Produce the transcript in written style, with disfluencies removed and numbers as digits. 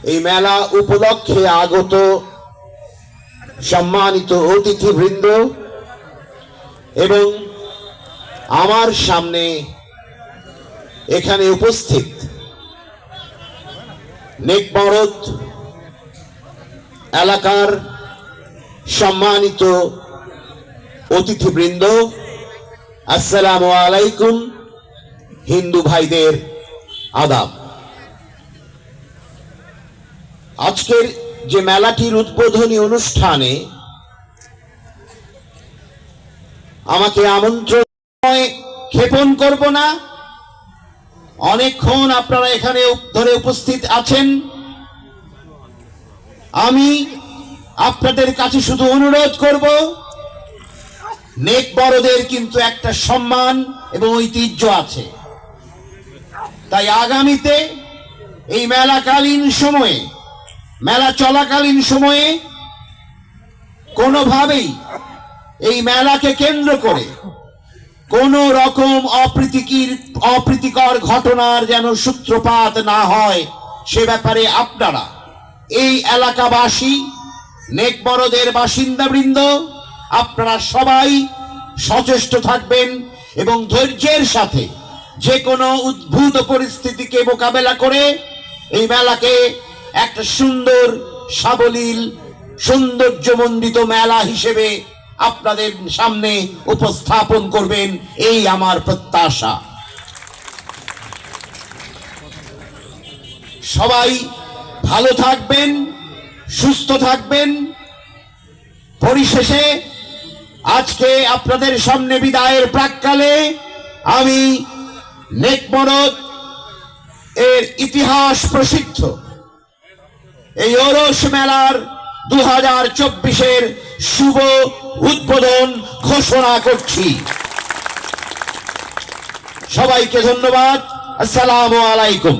এই মেলা উপলক্ষে আগত সম্মানিত অতিথিবৃন্দ এবং আমার সামনে এখানে উপস্থিত নেকমরদ এলাকার সম্মানিত অতিথিবৃন্দ, আসসালামু আলাইকুম। হিন্দু ভাইদের আদাব। আজকের যে মেলাটির উদ্বোধনী অনুষ্ঠানে আমাকে আমন্ত্রণ ক্ষেপণ করব না, অনেকক্ষণ আপনারা এখানে ধরে উপস্থিত আছেন। আমি আপনাদের কাছে শুধু অনুরোধ করব, নেকবরদের কিন্তু একটা সম্মান এবং ঐতিহ্য আছে, তাই আগামীতে এই মেলাকালীন সময়ে, মেলা চলাকালীন সময়ে কোনোভাবেই এই মেলাকে কেন্দ্র করে কোন রকম অপ্রীতিকর ঘটনার যেন সূত্রপাত না হয়, সে ব্যাপারে আপনারা এই এলাকাবাসী, নেকবরদের বাসিন্দাবৃন্দ, আপনারা সবাই সচেষ্ট থাকবেন এবং ধৈর্যের সাথে যে কোনো উদ্ভূত পরিস্থিতিকে মোকাবেলা করে এই মেলাকে একটা সুন্দর, সাবলীল, সৌন্দর্যমণ্ডিত মেলা হিসেবে আপনাদের সামনে উপস্থাপন করবেন, এই আমার প্রত্যাশা। সবাই ভালো থাকবেন, সুস্থ থাকবেন। পরিশেষে আজকে আপনাদের সামনে বিদায়ের প্রাক্কালে আমি নেকমরদ এর ইতিহাস প্রসিদ্ধ এই ওরস মেলার 2024-এর শুভ উদ্বোধন ঘোষণা করছি। সবাইকে ধন্যবাদ। আসসালামু আলাইকুম।